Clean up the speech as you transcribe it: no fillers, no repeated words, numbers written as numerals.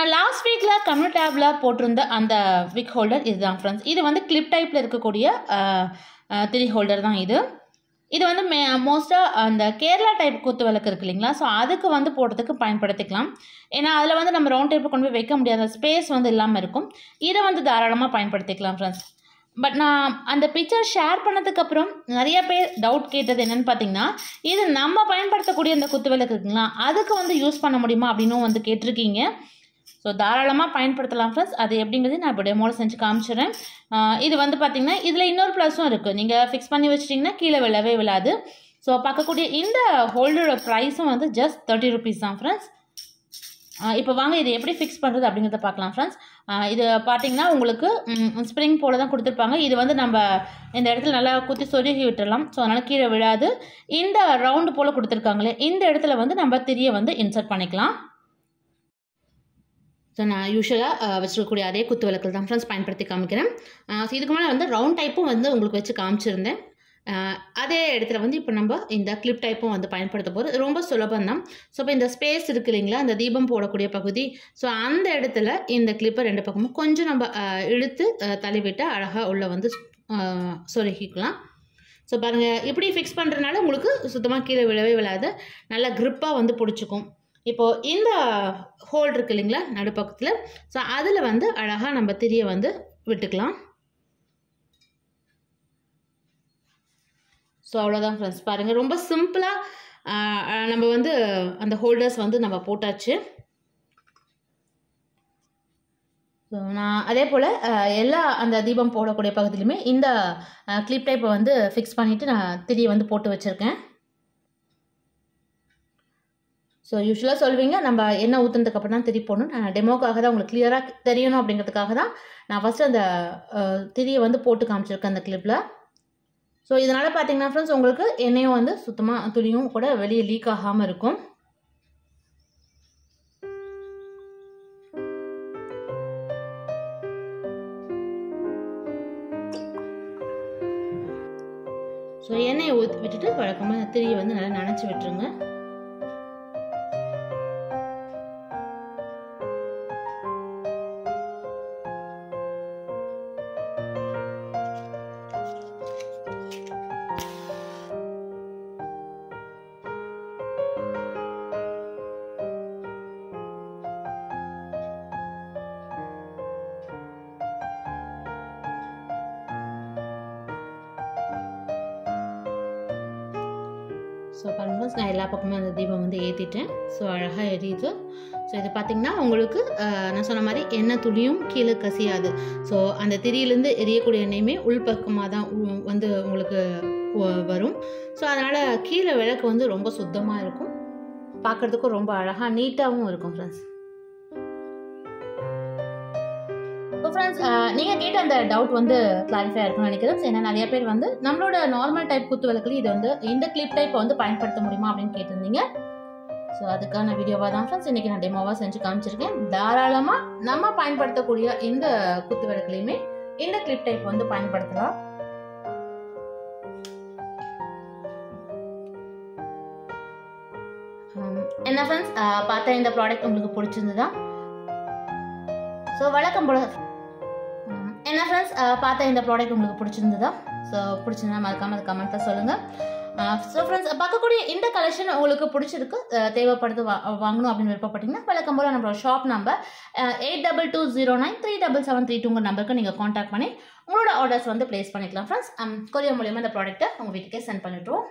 நான் லாஸ்ட் வீக்கில் கம்யூனிட்டி டேப்பில் போட்டிருந்த அந்த விக் ஹோல்டர் இதுதான் ஃப்ரெண்ட்ஸ். இது வந்து கிளிப் டைப்பில் இருக்கக்கூடிய திரி ஹோல்டர் தான் இது. இது வந்து மோஸ்ட்டாக அந்த கேரளா டைப் குத்து விளக்கு இருக்குது இல்லைங்களா, ஸோ அதுக்கு வந்து போடுறதுக்கு பயன்படுத்திக்கலாம். ஏன்னா அதில் வந்து நம்ம ரவுண்ட் டைப்பில் கொண்டு போய் வைக்க முடியாத ஸ்பேஸ் வந்து இல்லாமல் இருக்கும். இதை வந்து தாராளமாக பயன்படுத்திக்கலாம் ஃப்ரெண்ட்ஸ். பட் நான் அந்த பிக்சர் ஷேர் பண்ணதுக்கப்புறம் நிறைய பேர் டவுட் கேட்டது என்னென்னு பார்த்தீங்கன்னா, இது நம்ம பயன்படுத்தக்கூடிய அந்த குத்து விளக்கு இருக்குங்களா, அதுக்கு வந்து யூஸ் பண்ண முடியுமா அப்படின்னும் வந்து கேட்டிருக்கீங்க. ஸோ தாராளமாக பயன்படுத்தலாம் ஃப்ரெண்ட்ஸ். அது எப்படிங்கிறது நான் இப்போ டெமோவில் செஞ்சு காமிச்சிடுறேன். இது வந்து பார்த்திங்கன்னா இதில் இன்னொரு ப்ளஸும் இருக்குது. நீங்கள் ஃபிக்ஸ் பண்ணி வச்சிட்டிங்கன்னா கீழே விழவே விழாது. ஸோ பார்க்கக்கூடிய இந்த ஹோல்டரோட ப்ரைஸும் வந்து ஜஸ்ட் 30 rupees தான் ஃப்ரெண்ட்ஸ். இப்போ வாங்க இது எப்படி ஃபிக்ஸ் பண்ணுறது அப்படிங்கிறத பார்க்கலாம் ஃப்ரெண்ட்ஸ். இது பார்த்திங்கன்னா உங்களுக்கு ஸ்ப்ரிங் போல் தான் கொடுத்துருப்பாங்க. இது வந்து நம்ம இந்த இடத்துல நல்லா குத்தி சொருகி விட்டுடலாம். ஸோ அதனால் கீழே விழாது. இந்த ரவுண்டு போல் கொடுத்துருக்காங்களே இந்த இடத்துல வந்து நம்ம திரியை வந்து இன்சர்ட் பண்ணிக்கலாம். ஸோ நான் யூஸ்வலாக வச்சுருக்கக்கூடிய அதே குத்து விளக்கில் தான் ஃப்ரெண்ட்ஸ் பயன்படுத்தி காமிக்கிறேன். ஸோ இதுக்கு மேலே வந்து ரவுண்ட் டைப்பும் வந்து உங்களுக்கு வச்சு காமிச்சிருந்தேன். அதே இடத்துல வந்து இப்போ நம்ம இந்த கிளிப் டைப்பும் வந்து பயன்படுத்த போகிறது ரொம்ப சுலபம் தான். ஸோ இப்போ இந்த ஸ்பேஸ் இருக்குது இல்லைங்களா, இந்த தீபம் போடக்கூடிய பகுதி, ஸோ அந்த இடத்துல இந்த கிளிப்பை 2 பக்கமும் கொஞ்சம் நம்ம இழுத்து தள்ளிவிட்டு அழகாக உள்ளே வந்து சொருகிக்கலாம். ஸோ பாருங்கள், இப்படி ஃபிக்ஸ் பண்ணுறதுனால உங்களுக்கு சுத்தமாக கீழே விழவே விழாது, நல்லா க்ரிப்பாக வந்து பிடிச்சிக்கும். இப்போது இந்த ஹோல் இருக்குது இல்லைங்களா நடுப்பக்கத்தில், ஸோ அதில் வந்து அழகாக நம்ம திரியை வந்து விட்டுக்கலாம். ஸோ அவ்வளோதான் ஃப்ரெண்ட்ஸ். பாருங்கள், ரொம்ப சிம்பிளாக நம்ம வந்து அந்த ஹோல்டர்ஸ் வந்து நம்ம போட்டாச்சு. ஸோ நான் அதே போல் எல்லா அந்த தீபம் போடக்கூடிய பகுதியிலுமே இந்த கிளிப் டைப்பை வந்து ஃபிக்ஸ் பண்ணிவிட்டு நான் திரியை வந்து போட்டு வச்சுருக்கேன். ஸோ யூஸ்வலாக சொல்வீங்க நம்ம எண்ணெய் ஊற்றுனதுக்கு அப்புறம் தான் திரி போடணும். நான் டெமோக்காக தான் உங்களுக்கு கிளியராக தெரியணும் அப்படிங்கிறதுக்காக தான் நான் ஃபஸ்ட்டு அந்த திரியை வந்து போட்டு காமிச்சிருக்கேன் அந்த கிளிப்பில். ஸோ இதனால் பார்த்தீங்கன்னா ஃப்ரெண்ட்ஸ் உங்களுக்கு எண்ணெயும் வந்து சுத்தமாக துளியும் கூட வெளியே லீக் ஆகாமல் இருக்கும். ஸோ எண்ணெயை விட்டுட்டு வழக்கமாக திரியை வந்து நல்லா நனைச்சி விட்டுருங்க. ஸோ பாருங்கள், நான் எல்லா பக்கமும் அந்த தீபம் வந்து ஏற்றிட்டேன். ஸோ அழகாக எரியுது. ஸோ இது பார்த்திங்கன்னா உங்களுக்கு நான் சொன்ன மாதிரி எண்ணெய் துளியும் கீழே கசியாது. ஸோ அந்த திரியிலேருந்து எரியக்கூடிய எண்ணெயுமே உள்பக்கமாக தான் வந்து உங்களுக்கு வரும். ஸோ அதனால் கீழே விளக்கு வந்து ரொம்ப சுத்தமாக இருக்கும், பார்க்குறதுக்கும் ரொம்ப அழகாக நீட்டாகவும் இருக்கும் ஃப்ரெண்ட்ஸ். ஸோ ஃப்ரெண்ட்ஸ், நீங்கள் கேட்ட அந்த டவுட் வந்து கிளாரிஃபை இருக்குன்னு நினைக்கிறேன். ஏன்னா நிறைய பேர் வந்து நம்மளோட நார்மல் டைப் குத்து விளக்குல இது வந்து இந்த கிளிப் டைப்பை வந்து பயன்படுத்த முடியுமா அப்படின்னு கேட்டிருந்தீங்க. ஸோ அதுக்கான வீடியோவாக தான் ஃப்ரெண்ட்ஸ் இன்றைக்கி நான் டெமோவாக செஞ்சு காமிச்சிருக்கேன். தாராளமாக நம்ம பயன்படுத்தக்கூடிய இந்த குத்து விளக்குலையுமே இந்த கிளிப் டைப் வந்து பயன்படுத்தலாம். என்ன ஃப்ரெண்ட்ஸ், பார்த்தா இந்த ப்ராடக்ட் உங்களுக்கு பிடிச்சிருந்ததா? ஸோ வழக்கம் போல என்ன ஃப்ரெண்ட்ஸ், பார்த்தா இந்த ப்ராடக்ட் உங்களுக்கு பிடிச்சிருந்ததா? ஸோ பிடிச்சிருந்தா மறக்காமல் அது கமெண்ட்டில் சொல்லுங்கள். ஸோ ஃப்ரெண்ட்ஸ், பார்க்கக்கூடிய இந்த கலெக்ஷன் உங்களுக்கு பிடிச்சிருக்கு, தேவைப்படுது வாங்கணும் அப்படின்னு விருப்பப்பட்டீங்கன்னா வழக்கம் போல் நம்மளோட ஷாப் நம்பர் 8220937732 நம்பருக்கு நீங்கள் காண்டாக்ட் பண்ணி உங்களோட ஆர்டர்ஸ் வந்து ப்ளேஸ் பண்ணிக்கலாம் ஃப்ரெண்ட்ஸ். கொரியர் மூலியமாக இந்த ப்ராடக்ட்டை உங்கள் வீட்டுக்கே சென்ட் பண்ணிவிட்ருவோம்.